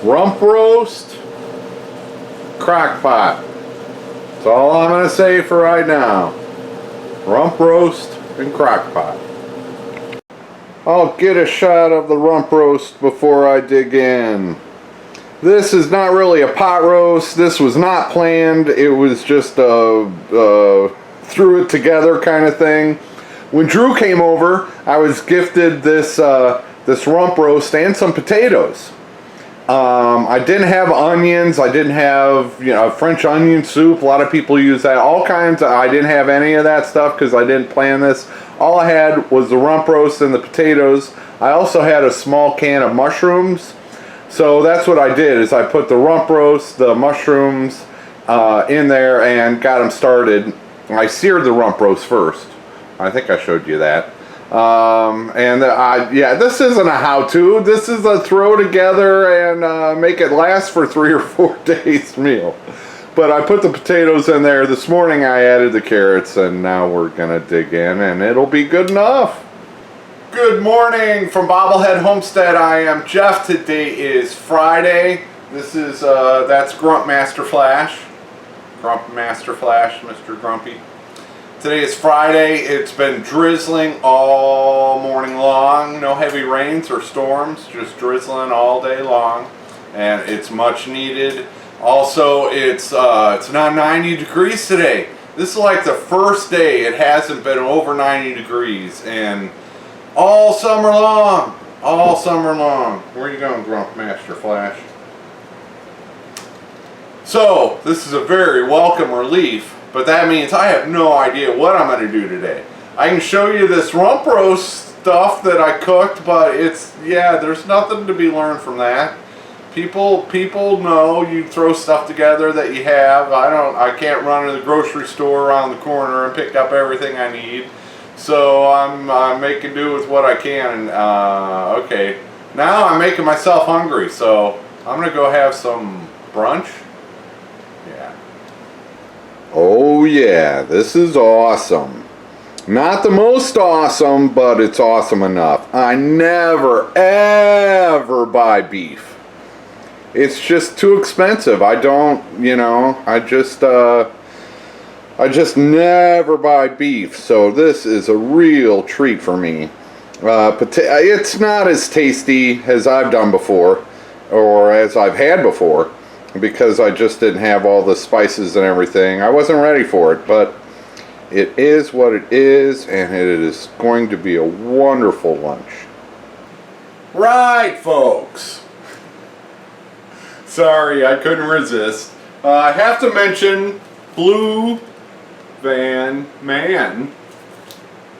Rump roast, crock pot. That's all I'm going to say for right now. Rump roast and crock pot. I'll get a shot of the rump roast before I dig in. This is not really a pot roast. This was not planned. It was just a threw it together kind of thing. When Drew came over, I was gifted this this rump roast and some potatoes. I didn't have onions. I didn't have, French onion soup. A lot of people use that. All kinds. I didn't have any of that stuff because I didn't plan this. All I had was the rump roast and the potatoes. I also had a small can of mushrooms. So that's what I did, is I put the rump roast, the mushrooms in there and got them started. I seared the rump roast first. I think I showed you that. Yeah, this isn't a how-to. This is a throw together and make it last for 3 or 4 days meal. But I put the potatoes in there. This morning I added the carrots, and now we're gonna dig in and it'll be good enough. Good morning from Bobblehead Homestead. I am Jeff. Today is Friday. This is that's Grump Master Flash. Grump Master Flash, Mr. Grumpy. Today is Friday. It's been drizzling all morning long. No heavy rains or storms, just drizzling all day long, and it's much needed. Also, it's not 90 degrees today. This is like the first day it hasn't been over 90 degrees, and all summer long. All summer long. Where are you going, Grump Master Flash? So, this is a very welcome relief. But that means I have no idea what I'm going to do today. I can show you this rump roast stuff that I cooked, but there's nothing to be learned from that. People know you throw stuff together that you have. I can't run to the grocery store around the corner and pick up everything I need. So I'm making do with what I can. Okay, now I'm making myself hungry, so I'm going to go have some brunch. Oh yeah, this is awesome. Not the most awesome, but it's awesome enough. I never ever buy beef. It's just too expensive. I don't, I just never buy beef. So this is a real treat for me. It's not as tasty as I've done before, or as I've had before, because I just didn't have all the spices and everything. I wasn't ready for it, but it is what it is, and it is going to be a wonderful lunch. Right, folks. Sorry, I couldn't resist. I have to mention Blue Van Man.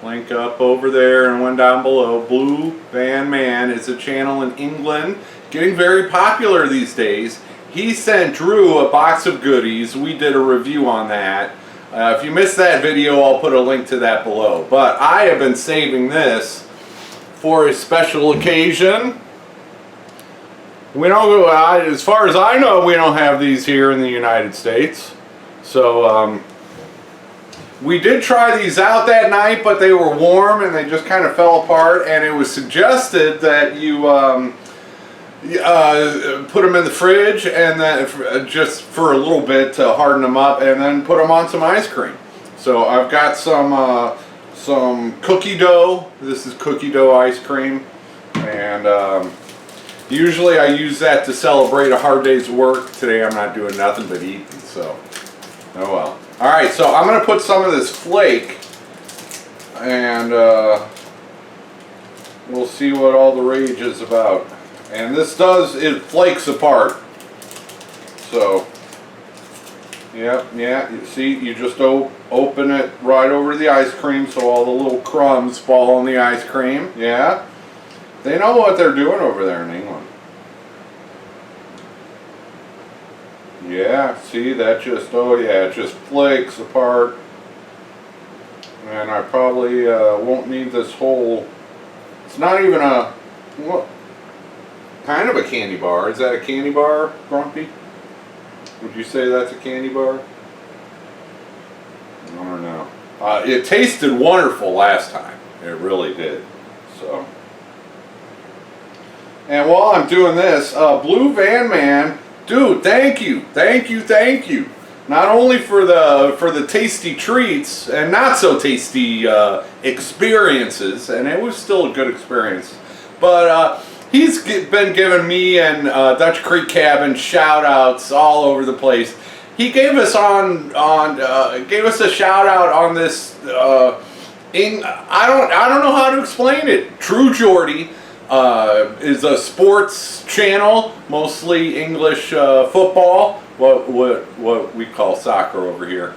Link up over there and one down below. Blue Van Man is a channel in England, getting very popular these days. He sent Drew a box of goodies. We did a review on that. If you missed that video, I'll put a link to that below. But I have been saving this for a special occasion. We don't, as far as I know, we don't have these here in the United States. So we did try these out that night, but they were warm and they just kind of fell apart. And it was suggested that you put them in the fridge and then just for a little bit to harden them up, and then put them on some ice cream. So I've got some cookie dough. This is cookie dough ice cream, and usually I use that to celebrate a hard day's work. Today I'm not doing nothing but eating, so oh well. Alright, so I'm going to put some of this flake, and we'll see what all the rage is about. And this it flakes apart. So, yeah, you see, you just open it right over the ice cream so all the little crumbs fall on the ice cream. Yeah, they know what they're doing over there in England. Yeah, see, that just, it just flakes apart. And I probably won't need this whole, it's not even a, what? Kind of a candy bar. Is that a candy bar, Grumpy? Would you say that's a candy bar? I don't know. It tasted wonderful last time. It really did. So And while I'm doing this, Blue Van Man, dude, thank you. Not only for the tasty treats and not so tasty experiences, and it was still a good experience, but he's been giving me and Dutch Creek Cabin shout outs all over the place. He gave us gave us a shout out on this. I don't know how to explain it. True Geordie is a sports channel, mostly English football. What we call soccer over here.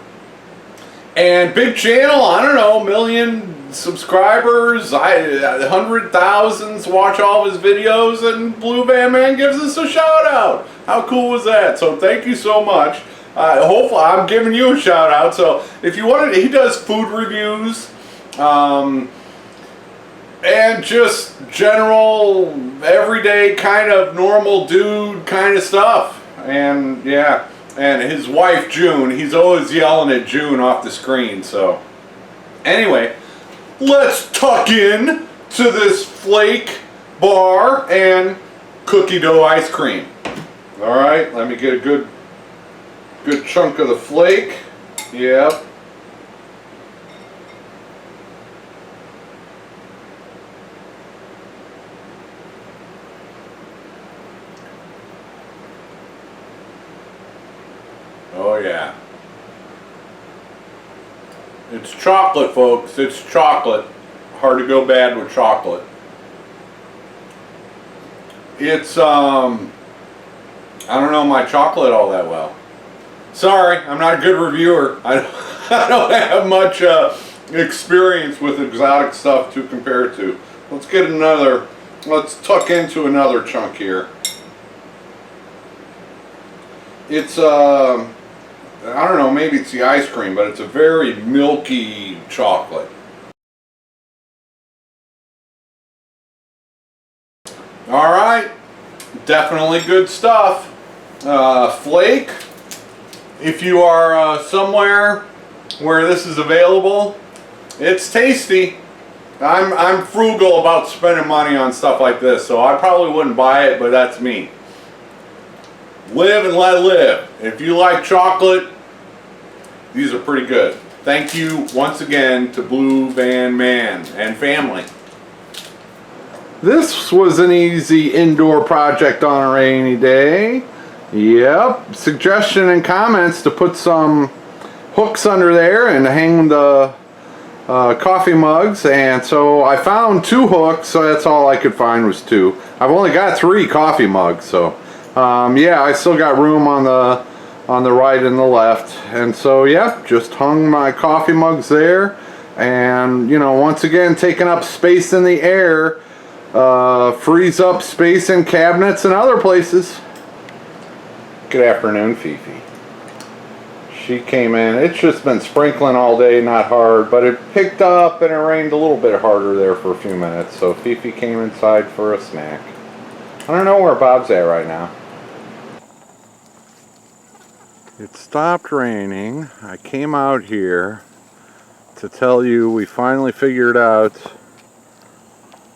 And big channel, I don't know, 1 million subscribers, 100,000 watch all of his videos, and Blue Van Man gives us a shout out. How cool was that? So thank you so much. Hopefully I'm giving you a shout out. So if you wanted, he does food reviews, and just general, everyday kind of normal dude kind of stuff. And yeah, and his wife June, he's always yelling at June off the screen. So anyway, let's tuck in to this Flake bar and cookie dough ice cream. All right, let me get a good chunk of the Flake. Yep. Oh yeah. It's chocolate, folks. It's chocolate. Hard to go bad with chocolate. It's I don't know my chocolate all that well. Sorry, I'm not a good reviewer. I don't have much experience with exotic stuff to compare to. Let's tuck into another chunk here. It's I don't know, maybe it's the ice cream, but it's a very milky chocolate. Alright, definitely good stuff. Flake, if you are somewhere where this is available, it's tasty. I'm frugal about spending money on stuff like this, so I probably wouldn't buy it, but that's me. Live and let live. If you like chocolate, these are pretty good. Thank you once again to Blue Van Man and family. This was an easy indoor project on a rainy day. Yep. Suggestion and comments to put some hooks under there and hang the coffee mugs, and so I found 2 hooks, so that's all I could find was 2. I've only got 3 coffee mugs, so yeah, I still got room on the right and the left, and so yeah, just hung my coffee mugs there, and you know, once again taking up space in the air, frees up space in cabinets and other places. Good afternoon, Fifi. She came in. It's just been sprinkling all day, not hard, but it picked up and it rained a little bit harder there for a few minutes, so Fifi came inside for a snack. I don't know where Bob's at right now. It stopped raining. I came out here to tell you we finally figured out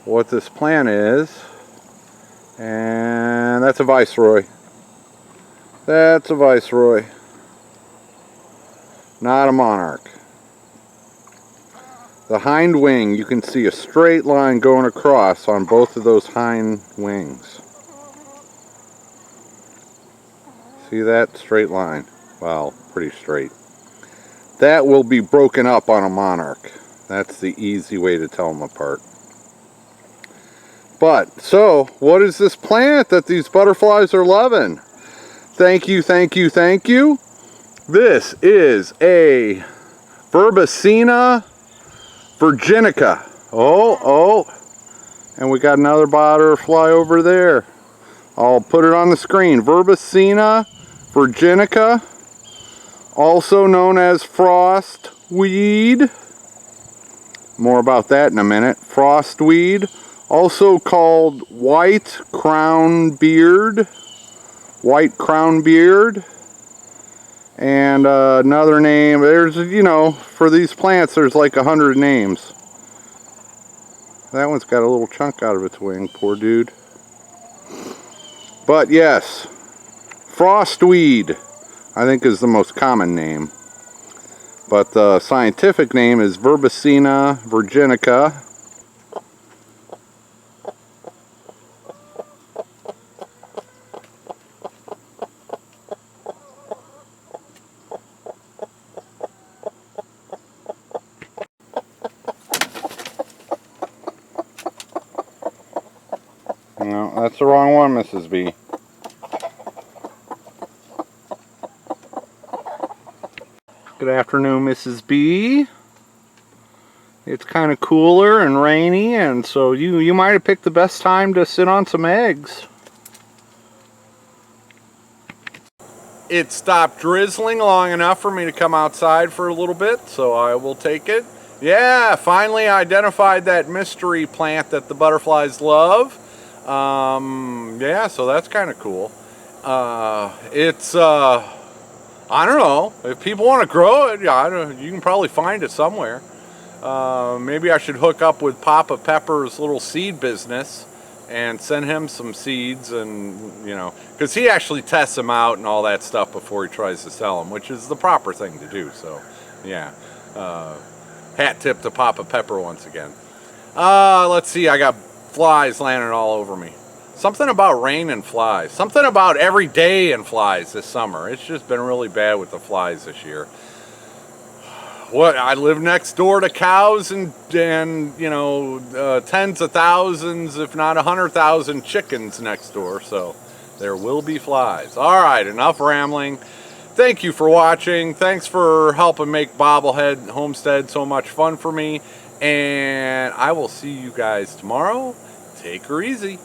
what this plant is, and that's a Viceroy. That's a Viceroy, not a monarch. The hind wing, you can see a straight line going across on both of those hind wings. See that straight line? Well, pretty straight. That will be broken up on a monarch. That's the easy way to tell them apart. But, so, what is this plant that these butterflies are loving? Thank you, thank you, thank you. This is a Verbesina Virginica. Oh, and we got another butterfly over there. I'll put it on the screen. Verbesina Virginica, also known as frostweed. More about that in a minute. Frostweed, also called white crown beard. White crown beard. And another name, there's, you know, for these plants there's like 100 names. That one's got a little chunk out of its wing, poor dude. But yes, frostweed, I think, is the most common name. But the scientific name is Verbesina virginica. No, that's the wrong one, Mrs. B. Good afternoon, Mrs. B. It's kind of cooler and rainy, and so you might have picked the best time to sit on some eggs. It stopped drizzling long enough for me to come outside for a little bit, so I will take it. Yeah, finally identified that mystery plant that the butterflies love. Yeah, so that's kind of cool. I don't know, if people want to grow it, yeah, you can probably find it somewhere. Maybe I should hook up with Papa Pepper's little seed business and send him some seeds, and you know, because he actually tests them out and all that stuff before he tries to sell them, which is the proper thing to do. So yeah, hat tip to Papa Pepper once again. Let's see, I got flies landing all over me. Something about rain and flies. Something about every day and flies this summer. It's just been really bad with the flies this year. What, I live next door to cows and you know, tens of thousands, if not 100,000 chickens next door, so there will be flies. All right, enough rambling. Thank you for watching. Thanks for helping make Bobblehead Homestead so much fun for me, and I will see you guys tomorrow. Take her easy.